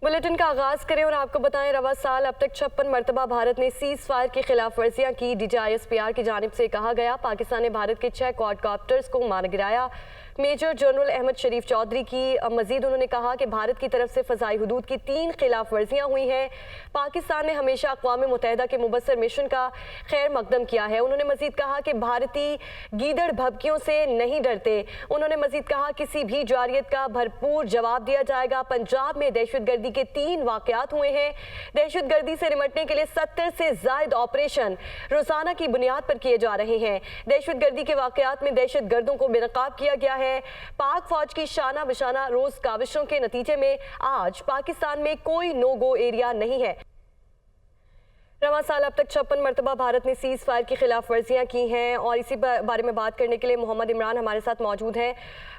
Bulletin का आगाज करें और आपको बताएं, रवा साल अब तक 56 मरतबा भारत ने सीज फायर की खिलाफ वर्जियां की। DGISPR की जानिब से कहा गया, पाकिस्तान ने भारत के 6 क्वाडकॉप्टर्स को मार गिराया। मेजर जनरल अहमद शरीफ चौधरी की मजीद उन्होंने कहा कि भारत की तरफ से फ़ज़ाई हुदूद की 3 खिलाफ वर्जियाँ हुई हैं। पाकिस्तान ने हमेशा अक़वाम मुत्तहिदा के मुबस्सर मिशन का खैर मकदम किया है। उन्होंने मजीद कहा कि भारतीय गीदड़ भभकियों से नहीं डरते। उन्होंने मजीद कहा, किसी भी जारियत का भरपूर जवाब दिया जाएगा। पंजाब में दहशत गर्दी के 3 वाक़यात हुए हैं। दहशत गर्दी से निमटने के लिए 70 से ज़ायद ऑपरेशन रोज़ाना की बुनियाद पर किए जा रहे हैं। दहशत गर्दी के वाक़यात में दहशत गर्दों को बेनकाब किया गया है। पाक फौज की शाना बशाना रोज काविशों के नतीजे में आज पाकिस्तान में कोई नो गो एरिया नहीं है। रवां साल अब तक 56 मरतबा भारत ने सीज फायर की खिलाफ वर्जियां की हैं और इसी बारे में बात करने के लिए मोहम्मद इमरान हमारे साथ मौजूद हैं।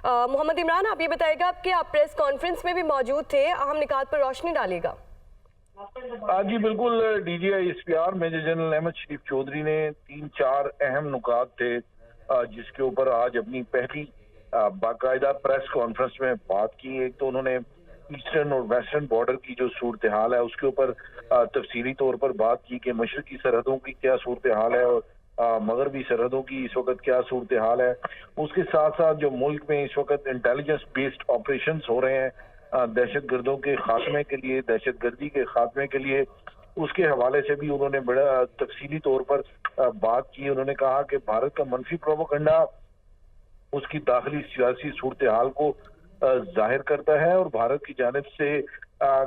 मोहम्मद इमरान, आप ये बताइएगा कि आप प्रेस कॉन्फ्रेंस में भी मौजूद थे, अहम निकात पर रोशनी डालिएगा। जी बिल्कुल, DGISPR मेजर जनरल अहमद शरीफ चौधरी ने 3-4 अहम नुकात थे जिसके ऊपर आज अपनी पहली बाकायदा प्रेस कॉन्फ्रेंस में बात की। एक तो उन्होंने ईस्टर्न और वेस्टर्न बॉर्डर की जो सूरत हाल है उसके ऊपर तफसीली तौर पर बात की कि मशरकी सरहदों की क्या सूरत हाल है और मगरबी सरहदों की इस वक्त क्या सूरत हाल है। उसके साथ साथ जो मुल्क में इस वक्त इंटेलिजेंस बेस्ड ऑपरेशंस हो रहे हैं दहशत गर्दों के खात्मे के लिए, दहशत गर्दी के खात्मे के लिए, उसके हवाले से भी उन्होंने बड़ा तफसीली तौर पर बात की। उन्होंने कहा कि भारत का मनफी प्रोपेगेंडा उसकी दाखिली सियासी सूरत हाल को जाहिर करता है और भारत की जानिब से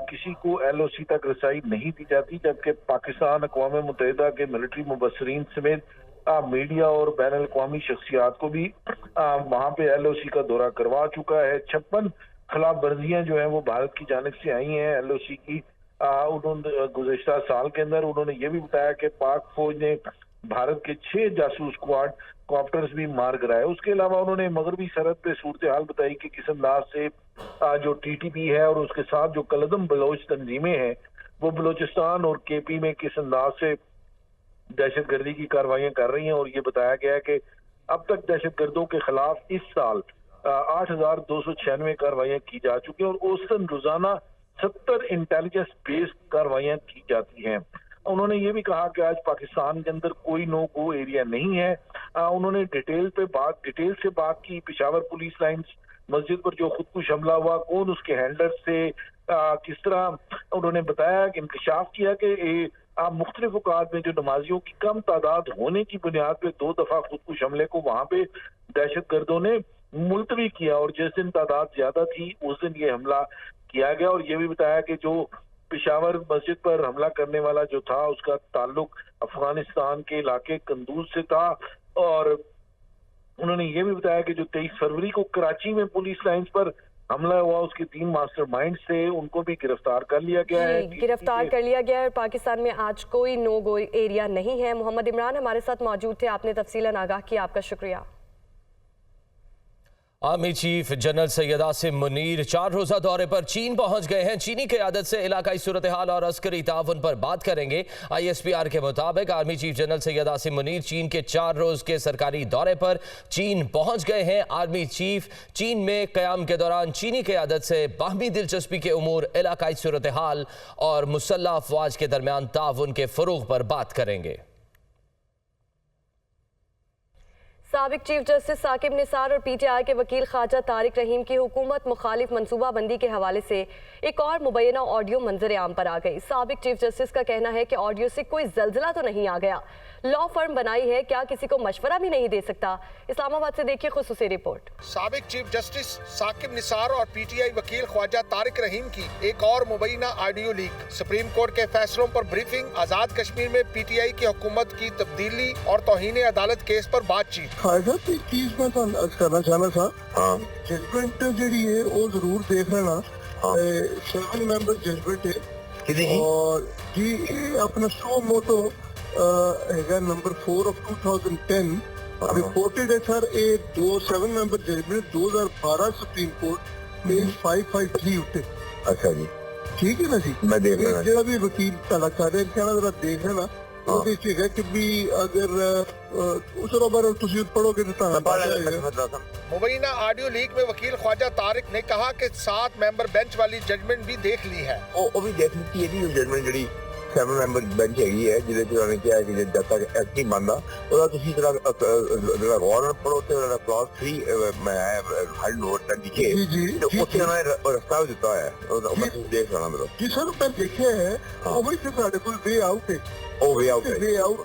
किसी को LOC तक रसाई नहीं दी जाती, जबकि पाकिस्तान अक़वाम मुत्तहिदा के मिलिट्री मुबस्सरीन समेत मीडिया और बैन अल-अक़वामी शख्सियात को भी वहाँ पे LOC का दौरा करवा चुका है। 56 खिलाफ वर्जियाँ जो हैं वो भारत की जानिब से आई हैं LOC की। उन्होंने गुज़श्ता साल के अंदर उन्होंने ये भी बताया कि पाक फौज ने भारत के 6 जासूस स्क्वाड कॉप्टर्स भी मार गिराए। उसके अलावा उन्होंने मगरबी सरहद पे सूरत हाल बताई कि किस अंदाज से जो TTP है और उसके साथ जो कलदम बलोच तंजीमें हैं वो बलोचिस्तान और KP में किस अंदाज से दहशत गर्दी की कार्रवाइयां कर रही हैं। और ये बताया गया है कि अब तक दहशत गर्दों के खिलाफ इस साल 8,296 कार्रवाइयां की जा चुकी हैं और औसतन रोजाना 70 इंटेलिजेंस बेस्ड कार्रवाइयां की जाती हैं। उन्होंने ये भी कहा कि आज पाकिस्तान के अंदर कोई नो गो एरिया नहीं है। उन्होंने डिटेल से बात की। पेशावर पुलिस लाइंस मस्जिद पर जो खुदकुश हमला हुआ, कौन उसके हैंडलर से, किस तरह उन्होंने बताया कि इंकशाफ किया कि मुख्तलिफ औकात में जो नमाजियों की कम तादाद होने की बुनियाद पे 2 दफा खुदकुश हमले को वहां पे दहशत गर्दों ने मुलतवी किया और जिस दिन तादाद ज्यादा थी उस दिन ये हमला किया गया। और ये भी बताया कि जो पेशावर मस्जिद पर हमला करने वाला जो था उसका ताल्लुक अफगानिस्तान के इलाके कंदूज से था। और उन्होंने ये भी बताया कि जो 23 फरवरी को कराची में पुलिस लाइंस पर हमला हुआ उसके 3 मास्टरमाइंड्स थे, उनको भी गिरफ्तार कर लिया गया है। गिरफ्तार कर लिया गया है। पाकिस्तान में आज कोई नो गो एरिया नहीं है। मोहम्मद इमरान हमारे साथ मौजूद थे, आपने तफसीलन आगाह किया, आपका शुक्रिया। Army chief general Syed Asim Munir 4 रोज़ा दौरे पर चीन पहुंच गए हैं। चीनी क़यादत से इलाकाई सूरत हाल और अस्करी ताउन पर बात करेंगे। ISPR के मुताबिक army chief general Syed Asim Munir चीन के 4 रोज़ के सरकारी दौरे पर चीन पहुंच गए हैं। आर्मी चीफ चीन में क़याम के दौरान चीनी क़यादत से बाहमी दिलचस्पी के उमूर, इलाकाई सूरत हाल और मुसल्लह अफवाज के दरमियान ताउन के फ़रोग़ पर बात करेंगे। साबिक चीफ जस्टिस साकिब निसार और PTI के वकील ख्वाजा तारिक रहीम की हुकूमत मुखालिफ मनसूबाबंदी के हवाले से एक और मुबैना ऑडियो मंजर आम पर आ गई। साबिक चीफ जस्टिस का कहना है कि ऑडियो से कोई जल्जला तो नहीं आ गया, लॉ फर्म बनाई है, क्या किसी को मशवरा भी नहीं दे सकता। इस्लामाबाद से देखिए खुसूसी रिपोर्ट। साबिक चीफ जस्टिस साकिब निसार और PTI वकील ख्वाजा तारिक रहीम की एक और मुबैना ऑडियो लीक। सुप्रीम कोर्ट के फैसलों पर ब्रीफिंग, आजाद कश्मीर में PTI की हुकूमत की तब्दीली और तौहीन अदालत केस पर बातचीत। चीज मैं करना चाहना था, जजमेंट जी है वो जरूर देख लेना। 7 मेंबर जजमेंट है और जी अपना शो मोटो है नंबर 4 of 2010 रिपोर्टेड है sir. 7 member judgment 2012 supreme court page 553 उठे। अच्छा जी, ठीक है ना जी, मैं देख लेना। जो भी वकील तला कर रहे हैं जरा देख लेना ਉਹਦੇ ਚ ਹੈਗਾ ਕਿ ਵੀ ਅਗਰ ਉਸ ਤੋਂ ਬਾਅਦ ਤੁਸੀਂ ਪੜੋਗੇ ਤਾਂ ਤੁਹਾਨੂੰ मुबैना ऑडियो लीक में वकील ख्वाजा तारिक ने कहा कि 7 मेंबर बेंच वाली जजमेंट भी देख ली है। ਉਹ ਵੀ ਦੇਖ ਲਈ ਇਹਦੀ ਜਜਮੈਂਟ ਜਿਹੜੀ 7 ਮੈਂਬਰ ਬੈਂਚ ਹੈਗੀ ਹੈ ਜਿਹਦੇ ਚ ਉਹਨਾਂ ਨੇ ਕਿਹਾ ਕਿ ਜਦ ਤੱਕ ਐਕਟ ਨਹੀਂ ਬਣਦਾ ਉਹਦਾ ਤੁਸੀਂ ਜਿਹੜਾ ਗੌਰ ਨਾਲ ਪੜੋ ਤੇ ਉਹਦਾ ਕਲਾਸ 3 ਮੈਂ ਹਾਈ ਨੋਟ ਕਰ ਦਿਖੇ ਤੇ ਉੱਥੇ ਉਹਨਾਂ ਨੇ ਰਸਤਾ ਵੀ ਦਿੱਤਾ ਹੈ ਉਹ ਮੈਂ ਦੇਖ ਲੈਣਾ ਮੇਰਾ ਜੀ ਸਰ ਮੈਂ ਦੇਖਿਆ ਹੈ ਉਹ ਵੀ ਸਾਡੇ ਕੋਲ ਵੇ ਆਊਟ ਹੈ ਉਹ ਵੇ ਆਊਟ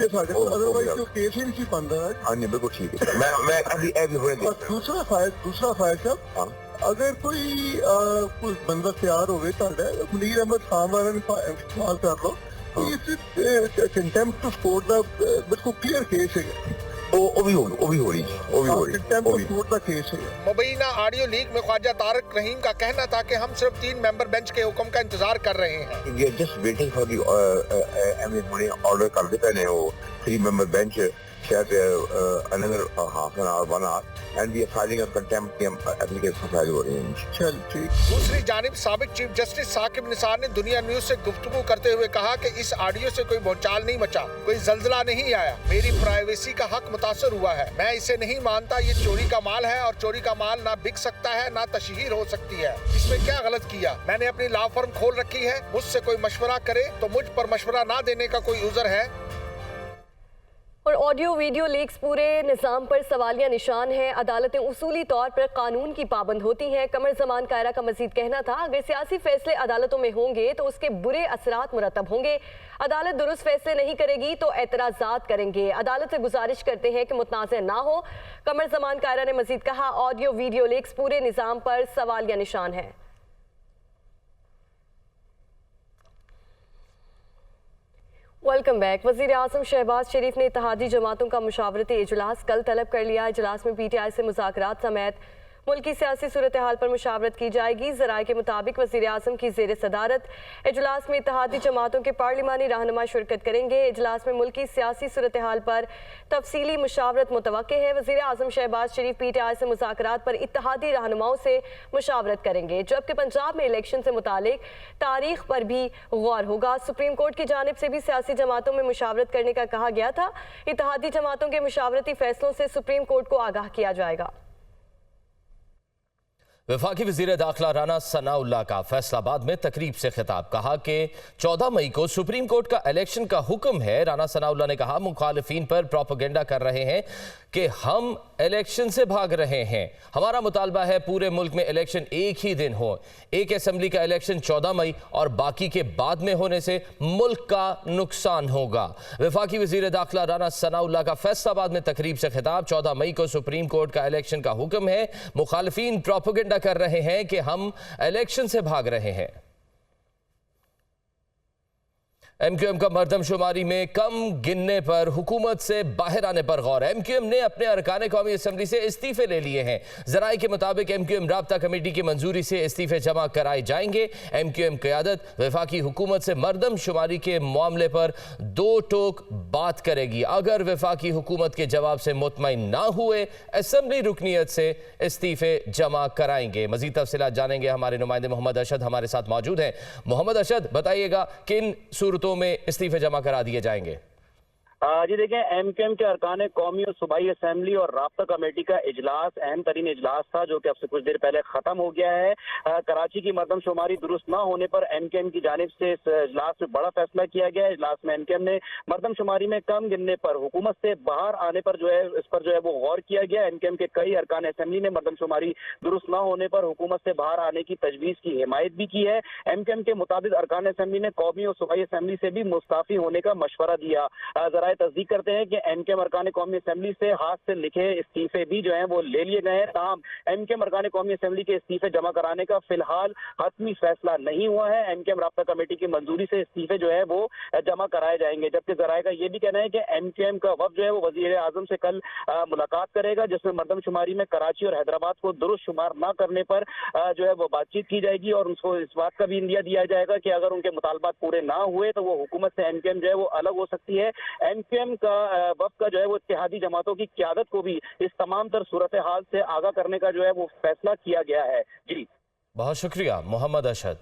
ਹੈ ਸਾਡੇ ਕੋਲ ਅਦਰਵਾਈਜ਼ ਜੋ ਕੇਸ ਹੀ ਨਹੀਂ ਬਣਦਾ ਹੈ। ਹਾਂਜੀ ਬਿਲਕੁਲ ਠੀਕ ਹੈ ਮੈਂ ਅਭੀ ਇਹ ਵੀ ਹੋਣੇ ਦੇਖ ਦੂਸਰਾ ਫਾਇਲ ਸਾਹਿਬ ਅਗਰ ਕੋਈ ਬੰਦਾ ਤਿਆਰ ਹੋਵੇ ਤੁਹਾਡਾ ਮੁਨੀਰ ਅਹਿਮਦ ਖਾਨ ਵਾਲਾ ਨੂੰ ਇਸਤੇਮਾਲ ਕਰ ਲਓ ਇਸ ਕੰਟੈਂਪਟ ਆਫ ਕੋਰਟ ਦਾ ਬਿਲਕੁਲ ਕਲੀਅਰ ਕੇਸ ਹੈ ਉਹ ਵੀ ਹੋ ਰਹੀ contempt of court the case ਹੈ। मुबैना ऑडियो लीक में ख्वाजा तारिक रहीम का कहना था कि हम सिर्फ 3 मेंबर बेंच के हुक्म का इंतजार कर रहे हैं। we are just waiting for the order ਕਰਦੇ ਪਏ ਨੇ ਉਹ 3 member bench शायद another half an hour 1 hour and we are filing a contempt application file हो रही है। चल ठीक। दूसरी जानिब साबिक चीफ जस्टिस साकिब निसार ने दुनिया न्यूज से गुफ्तगू करते हुए कहा कि इस ऑडियो से कोई भूचाल नहीं मचा, कोई जल्जला नहीं आया, मेरी प्राइवेसी का हक मुतासर हुआ है, मैं इसे नहीं मानता, ये चोरी का माल है और चोरी का माल ना बिक सकता है ना तशहीर हो सकती है, इसमें क्या गलत किया, मैंने अपनी लॉ फर्म खोल रखी है, मुझसे कोई मशवरा करे तो मुझ पर मशवरा ना देने का कोई उज़र है। और ऑडियो वीडियो लीक्स पूरे निज़ाम पर सवालिया निशान है। अदालतें उसूली तौर पर कानून की पाबंद होती हैं। कमर ज़मान कायरा का मजीद कहना था अगर सियासी फैसले अदालतों में होंगे तो उसके बुरे असरात मुरतब होंगे। अदालत दुरुस्त फैसले नहीं करेगी तो एतराज़ात करेंगे। अदालत से गुजारिश करते हैं कि मुतनाज़ ना हो। कमर ज़मान कायरा ने मजीद कहा ऑडियो वीडियो लीक्स पूरे निज़ाम पर सवालिया निशान है। Welcome back. वज़ीर आज़म शहबाज शरीफ ने इत्तेहादी जमातों का मुशावरती इजलास कल तलब कर लिया। इजलास में PTI से मुज़ाकरात समेत मुल्की सियासी सूरत हाल पर मुशावरत की जाएगी। ज़राए के मुताबिक वज़ीर आज़म की ज़ेर सदारत इजलास में इत्तेहादी जमातों के पार्लिमानी रहनुमा शिरकत करेंगे। इजलास में मुल्की सियासी सूरत हाल पर तफसीली मुशावरत मुतवक्के है। वज़ीर आज़म शहबाज शरीफ PTI से मुज़ाकरात पर इत्तेहादी रहनुमाओं से मुशावरत करेंगे, जबकि पंजाब में इलेक्शन से मुतालिक तारीख पर भी गौर होगा। सुप्रीम कोर्ट की जानिब से भी सियासी जमातों में मुशावरत करने का कहा गया था। इत्तेहादी जमातों के मुशावरती फैसलों से सुप्रीम कोर्ट को आगाह किया जाएगा। वफाकी वज़ीर दाखिला राना सनाउल्लाह का फैसलाबाद में तकरीब से खिताब, कहा कि 14 मई को सुप्रीम कोर्ट का इलेक्शन का हुक्म है। राना सनाउल्लाह ने कहा मुखालिफिन पर प्रोपेगेंडा कर रहे हैं कि हम इलेक्शन से भाग रहे हैं। हमारा मुतालबा है पूरे मुल्क में इलेक्शन एक ही दिन हो। एक असेंबली का इलेक्शन 14 मई और बाकी के बाद में होने से मुल्क का नुकसान होगा। वफाकी वज़ीर दाखिला राना सनाउल्लाह का फैसलाबाद में तकरीब से खिताब, 14 मई को सुप्रीम कोर्ट का इलेक्शन का हुक्म है। मुखालिफिन प्रोपेगेंडा कर रहे हैं कि हम इलेक्शन से भाग रहे हैं। MQM का मर्दमशुमारी में कम गिनने पर हुकूमत से बाहर आने पर गौर। MQM ने अपने अरकान कौमी असम्बली से इस्तीफे ले लिए हैं। ज़राए के मुताबिक MQM राब्ता कमेटी की मंजूरी से इस्तीफे जमा कराए जाएंगे। MQM क़यादत वफाकी हुकूमत से मर्दमशुमारी के मामले पर दो टोक बात करेगी। अगर वफाकी हुकूमत के जवाब से मुतमईन ना हुए असम्बली रुकनीत से इस्तीफे जमा कराएंगे। मज़ीद तफसीलात जानेंगे, हमारे नुमाइंदे मोहम्मद अरशद हमारे साथ मौजूद हैं। मोहम्मद अरशद, बताइएगा किन सूरतों में इस्तीफे जमा करा दिए जाएंगे? जी देखें, MQM के अरकान कौमी और सूबाई असम्बली और राब्ता कमेटी का इजलास अहम तरीन इजलास था जो कि अब से कुछ देर पहले खत्म हो गया है। कराची की मर्दमशुमारी दुरुस्त ना होने पर MQM की जानिब से इस इजलास में बड़ा फैसला किया गया है। इजलास में MQM ने मर्दमशुमारी में कम गिनने पर हुकूमत से बाहर आने पर जो है इस पर जो है वो गौर किया गया। MQM के कई अरकान असम्बली ने मर्दमशुमारी दुरुस्त ना होने पर हुकूमत से बाहर आने की तजवीज़ की हिमायत भी की है। MQM के मुताबिक अरकान असम्बली ने कौमी और सूबाई असम्बली से भी मुस्ताफ़ी होने का मशवरा दिया। ज़रा तस्दीक करते हैं कि MQM अरकान कौमी असम्बली से हाथ से लिखे इस्तीफे भी जो हैं वो ले लिए गए हैं। ताहम MQM अरकान कौमी असम्बली के इस्तीफे जमा कराने का फिलहाल हतमी फैसला नहीं हुआ है। MQM राब्ता कमेटी की मंजूरी से इस्तीफे जो है वो जमा कराए जाएंगे। जबकि ज़राए का ये भी कहना है कि MQM का वफ़द जो है वो वज़ीर आज़म से कल मुलाकात करेगा, जिसमें मर्दमशुमारी में कराची और हैदराबाद को दुरुस्त शुमार न करने पर जो है वो बातचीत की जाएगी और उनको इस बात का भी इंदिया दिया जाएगा कि अगर उनके मुतालबात पूरे ना हुए तो वो हुकूमत से MQM जो है वो अलग हो सकती है। MQM का वफ़द का जो है वो इत्तेहादी जमातों की क़यादत को भी इस तमाम तर सूरत हाल से आगाह करने का जो है वो फैसला किया गया है। जी, बहुत शुक्रिया मोहम्मद अरशद।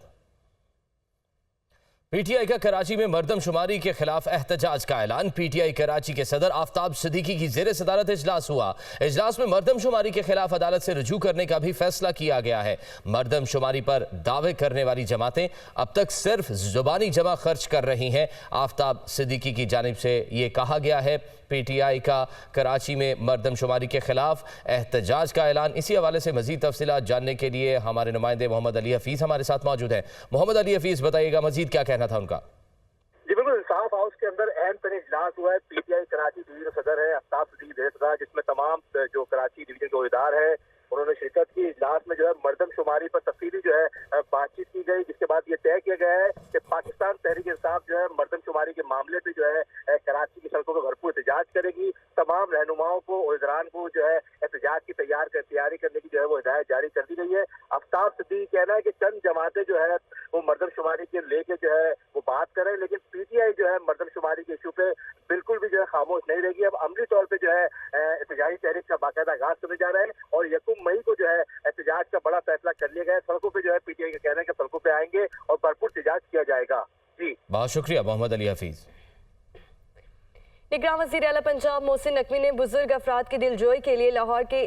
PTI का कराची में मर्दमशुमारी के खिलाफ एहतजाज का ऐलान। PTI कराची के सदर आफ्ताब सिद्दीकी की ज़ेर सदारत इजलास हुआ। इजलास में मर्दमशुमारी के खिलाफ अदालत से रुजू करने का भी फैसला किया गया है। मर्दमशुमारी पर दावे करने वाली जमातें अब तक सिर्फ जुबानी जमा खर्च कर रही हैं। आफ्ताब सिद्दीकी की जानिब से ये कहा गया है। PTI का कराची में मर्दमशुमारी के खिलाफ एहतजाज का ऐलान। इसी हवाले से मजीद तफसीलात जानने के लिए हमारे नुमाइंदे मोहम्मद अली हफीज़ हमारे साथ मौजूद हैं। मोहम्मद अली हफीज़, बताइएगा मजीद क्या कहना था उनका। जी बिल्कुल, इंसाफ हाउस के अंदर अहम तरीन इजलास हुआ है। PTI कराची डिवीजन सदर है आफ्ताब सिद्दीकी, जिसमें तमाम जो कराची डिवीजन के उहदेदार है उन्होंने शिरकत की। इजलास में जो है मर्दमशुमारी पर तफसीली जो है बातचीत की गई, जिसके बाद ये तय किया गया है कि पाकिस्तान तहरीक इंसाफ जो है मर्दमशुमारी के मामले पे जो है कराची की सड़कों पर भरपूर एहतजाज करेगी। तमाम रहनुमाओं को, उहदेदारान को जो है एहतजाज की तैयारी करने की जो है वो हिदायत जारी कर दी गई है। आफ्ताब सिद्दीकी कहना है कि चंद जमातें जो है वो मर्दमशुमारी के लेके जो है वो बात करें, लेकिन PTI जो है मर्दमशुमारी के इशू पे बिल्कुल भी जो है खामोश नहीं रहेगी। अब अमली तौर पे जो है एहतजाजी तहरीक का बाकायदा आगाज करने जा रहा है और 1 मई को जो है एहतजाज का बड़ा फैसला कर लिया गया है। सड़कों पे जो है PTI का कहना है कि सड़कों पे आएंगे और भरपूर एहतजाज किया जाएगा। जी बहुत शुक्रिया मोहम्मद अली हफीज़। निगरान वज़ीर आला पंजाब मोहसिन नकवी ने बुजुर्ग अफराद की दिलजोई के लिए लाहौर के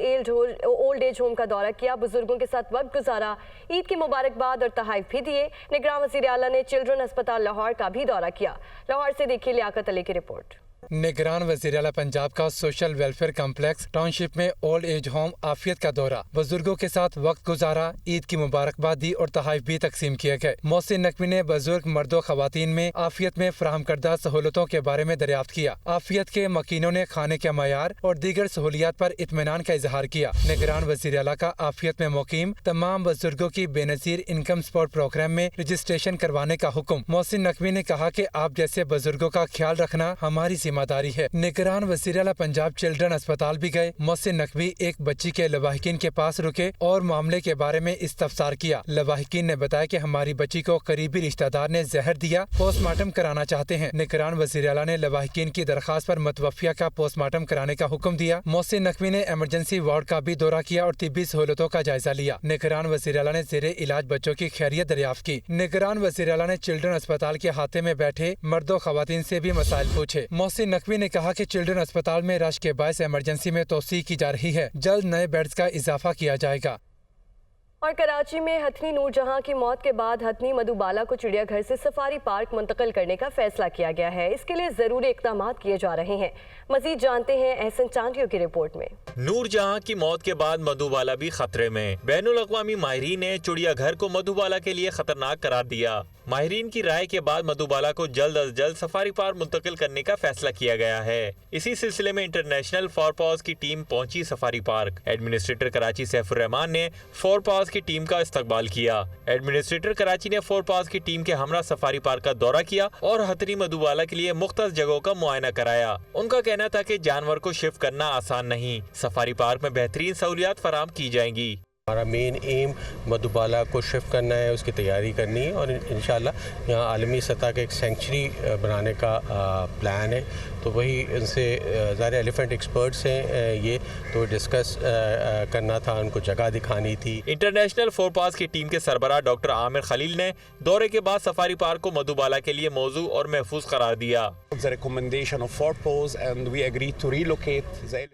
ओल्ड एज होम का दौरा किया। बुजुर्गों के साथ वक्त गुजारा, ईद की मुबारकबाद और तोहफे भी दिए। निगरान वज़ीर आला ने चिल्ड्रन अस्पताल लाहौर का भी दौरा किया। लाहौर से देखिए लियाकत अली की रिपोर्ट। निगरान वज़ीर आला पंजाब का सोशल वेलफेयर कम्प्लेक्स टाउनशिप में ओल्ड एज होम आफियत का दौरा, बुजुर्गों के साथ वक्त गुजारा, ईद की मुबारकबाद दी और तोहफे भी तकसीम किए गए। मोहसिन नकवी ने बुजुर्ग मर्दों खवातीन में आफियत में फराहम करदा सहूलतों के बारे में दरियाफ्त किया। आफियत के मकीनों ने खाने के मयार और दीगर सहूलियात पर इत्मीनान का इजहार किया। निगरान वज़ीर आला का आफियत में मुकीम तमाम बुजुर्गों की बेनज़ीर इनकम सपोर्ट प्रोग्राम में रजिस्ट्रेशन करवाने का हुक्म। मोहसिन नकवी ने कहा कि आप जैसे बुजुर्गों का ख्याल रखना हमारी जिम्मेदारी है। निगरान वज़ीर आला पंजाब चिल्ड्रन अस्पताल भी गए। मोहसिन नकवी एक बच्ची के लवाहिकीन के पास रुके और मामले के बारे में इस्तफसार किया। लवाहिकीन ने बताया कि हमारी बच्ची को करीबी रिश्तेदार ने जहर दिया, पोस्टमार्टम कराना चाहते हैं। निगरान वज़ीर आला ने लवाहिकीन की दरखास्त पर मतवफिया का पोस्टमार्टम कराने का हुक्म दिया। मोहसिन नकवी ने इमरजेंसी वार्ड का भी दौरा किया और तिब्बी सहूलतों का जायजा लिया। निगरान वज़ीर आला ने ज़ेरे इलाज बच्चों की खैरियत दरियाफ्त की। निगरान वज़ीर आला ने चिल्ड्रन अस्पताल के अहाते में बैठे मर्दों खवातीन से भी मसाइल पूछे। मोहसिन नकवी ने कहा कि चिल्ड्रन अस्पताल में रश के बायस इमरजेंसी में तोसी की जा रही है, जल्द नए बेड्स का इजाफा किया जाएगा। और कराची में हथनी नूरजहां की मौत के बाद हथनी मधुबाला को चिड़ियाघर से सफारी पार्क मुंतकिल करने का फैसला किया गया है। इसके लिए जरूरी इक़दाम किए जा रहे हैं। मजीद जानते हैं एहसन चांदियों की रिपोर्ट में। नूरजहां की मौत के बाद मधुबाला भी खतरे में। बैनुल अक़वामी माहिरीन ने चिड़ियाघर को मधुबाला के लिए खतरनाक करार दिया। माहिरीन की राय के बाद मधुबाला को जल्द अज जल्द सफारी पार्क मुंतकिल करने का फैसला किया गया है। इसी सिलसिले में इंटरनेशनल फॉरपॉज की टीम पहुंची safari park. Administrator Karachi Saifur Rahman ने फॉरपॉज की टीम का इस्तकबाल किया। एडमिनिस्ट्रेटर कराची ने फॉरपॉज की टीम के हमरा सफारी पार्क का दौरा किया और हथनी मधुबाला के लिए मुख्तलिफ जगहों का मुआयना कराया। उनका कहना था कि जानवर को शिफ्ट करना आसान नहीं, सफारी पार्क में बेहतरीन सहूलियात फराहम की जाएंगी। हमारा मेन एम मधुबाला को शिफ्ट करना है, उसकी तैयारी करनी है और इंशाल्लाह यहाँ आलमी सतह का एक सेंचुरी बनाने का प्लान है। तो वही इनसे ज़ाहिर एलिफेंट एक्सपर्ट्स हैं, ये तो डिस्कस करना था, उनको जगह दिखानी थी। इंटरनेशनल फॉरपॉज की टीम के सरबराह डॉक्टर आमिर खलील ने दौरे के बाद सफारी पार्क को मधुबाला के लिए मौजू और महफूज करार दिया।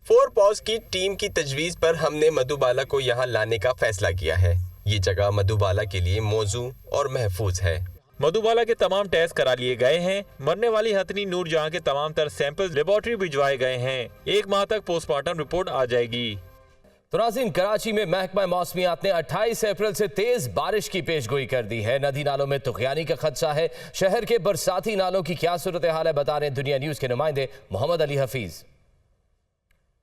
फॉरपॉज की टीम की तजवीज़ पर हमने मधुबाला को यहाँ लाने का फैसला किया है। ये जगह मधुबाला के लिए मौजू और महफूज है। मधुबाला के तमाम टेस्ट करा लिए गए हैं। मरने वाली हथनी नूरजहां के तमाम तर सैंपल लेबोरेटरी भिजवाए गए हैं। 1 माह तक पोस्टमार्टम रिपोर्ट आ जाएगी। तो नाज़रीन, कराची में महकमा मौसमियात ने 28 अप्रैल से तेज बारिश की पेशगोई कर दी है। नदी नालों में तुग़यानी का खदशा है। शहर के बरसाती नालों की क्या सूरत हाल है, बता रहे दुनिया न्यूज़ के नुमाइंदे मोहम्मद अली हफीज़।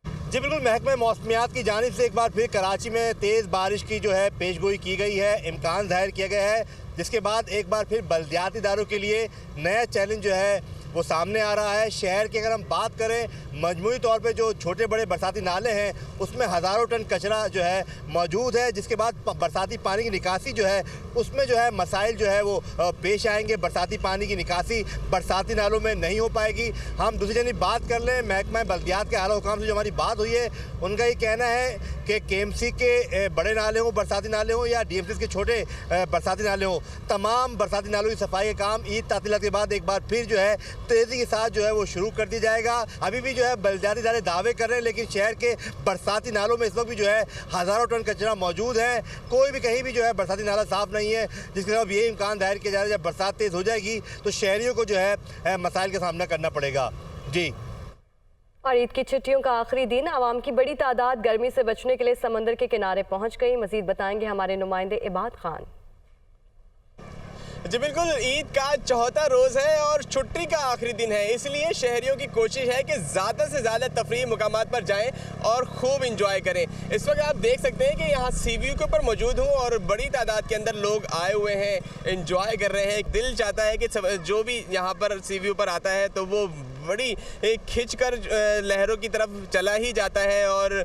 जी बिल्कुल, महकमा मौसमियात की जानिब से एक बार फिर कराची में तेज़ बारिश की जो है पेशगोई की गई है, इम्कान ज़ाहिर किया गया है, जिसके बाद एक बार फिर बल्दियाती इदारों के लिए नया चैलेंज जो है वो सामने आ रहा है। शहर की अगर हम बात करें मजमूई तौर पे जो छोटे बड़े बरसाती नाले हैं उसमें हज़ारों टन कचरा जो है मौजूद है, जिसके बाद बरसाती पानी की निकासी जो है उसमें जो है मसाइल जो है वो पेश आएंगे। बरसाती पानी की निकासी बरसाती नालों में नहीं हो पाएगी। हम दूसरी जनी बात कर लें महकमा बल्दियात के आला हुकाम से जो हमारी बात हुई है, उनका ये कहना है कि KMC के बड़े नाले हों, बरसाती नाले हों या DMCs के छोटे बरसाती नाले हों, तमाम बरसाती नालों की सफाई का काम ईद तातीलात के बाद एक बार फिर जो है तेज़ी के साथ जो है वो शुरू कर दिया जाएगा। अभी भी जो है बल्दियाती इदारे दावे कर रहे हैं, लेकिन शहर के बरसाती नालों में इस वक्त भी जो है हज़ारों टन कचरा मौजूद है। कोई भी कहीं भी जो है बरसाती नाला साफ़ नहीं है, जिसके साथ ये इम्कान जाहिर किया जा रहा है जब बरसात तेज़ हो जाएगी तो शहरियों को जो है मसाइल का सामना करना पड़ेगा। जी। और ईद की छुट्टियों का आखिरी दिन, आवाम की बड़ी तादाद गर्मी से बचने के लिए समंदर के किनारे पहुंच गई। मजीद बताएंगे हमारे नुमाइंदे इबाद खान। जी बिल्कुल, ईद का चौथा रोज़ है और छुट्टी का आखिरी दिन है, इसलिए शहरियों की कोशिश है कि ज़्यादा से ज़्यादा तफरीही मुकामात पर जाएं और खूब इंजॉय करें। इस वक्त आप देख सकते हैं कि यहाँ सी व्यू के ऊपर मौजूद हूँ और बड़ी तादाद के अंदर लोग आए हुए हैं, इंजॉय कर रहे हैं। दिल चाहता है कि जो भी यहाँ पर सी व्यू पर आता है तो वो बड़ी खिंच कर लहरों की तरफ चला ही जाता है और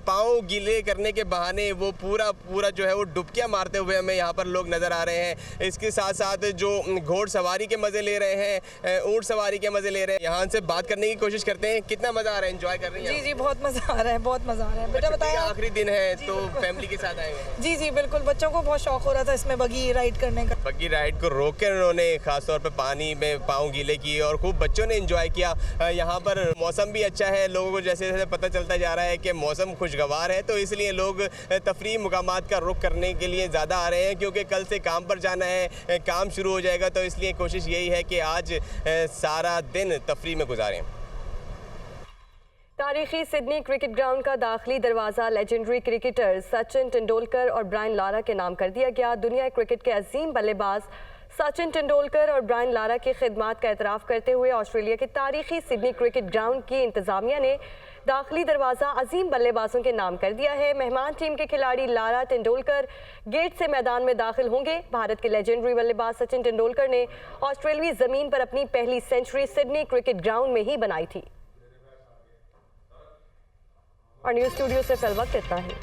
पाँव गीले करने के बहाने वो पूरा जो है वो डुबकियाँ मारते हुए हमें यहाँ पर लोग नज़र आ रहे हैं। इसके साथ साथ जो घोड़ सवारी के मज़े ले रहे हैं, ऊँट सवारी के मज़े ले रहे हैं। यहाँ से बात करने की कोशिश करते हैं, कितना मज़ा आ रहा है, एंजॉय कर रही हैं? जी बहुत मज़ा आ रहा है, बहुत मज़ा आ रहा है। बेटा बताया, आखिरी दिन है तो फैमिली के साथ आए हुए हैं? जी बिल्कुल, बच्चों को बहुत शौक हो रहा था इसमें बगी राइड करने का। बगी राइड को रोक कर उन्होंने खासतौर पर पानी में पाँव गीले किए और खूब बच्चों ने एंजॉय किया। यहाँ पर मौसम भी अच्छा है, लोगों को जैसे जैसे पता चलता जा रहा है कि मौसम खुशगवार है तो इसलिए लोग तफरीही मुकामात का रुख करने के लिए ज़्यादा आ रहे हैं, क्योंकि कल से काम पर जाना है, काम शुरू हो जाएगा, तो इसलिए कोशिश यही है कि आज सारा दिन तफरीह में गुजारें। तारीखी सिडनी क्रिकेट ग्राउंड का दाखिली दरवाज़ा लेजेंडरी क्रिकेटर सचिन तेंदुलकर और ब्रायन लारा के नाम कर दिया गया। दुनिया क्रिकेट के अजीम बल्लेबाज सचिन तेंदुलकर और ब्रायन लारा की खिदमात का एतराफ़ करते हुए ऑस्ट्रेलिया के तारीखी सिडनी क्रिकेट ग्राउंड की इंतज़ामिया ने दाखिली दरवाज़ा अजीम बल्लेबाजों के नाम कर दिया है। मेहमान टीम के खिलाड़ी लारा तेंदुलकर गेट से मैदान में दाखिल होंगे। भारत के लेजेंडरी बल्लेबाज सचिन तेंदुलकर ने ऑस्ट्रेलियाई ज़मीन पर अपनी पहली सेंचुरी सिडनी क्रिकेट ग्राउंड में ही बनाई थी। और न्यूज़ स्टूडियो से फिल वक्त इतना ही।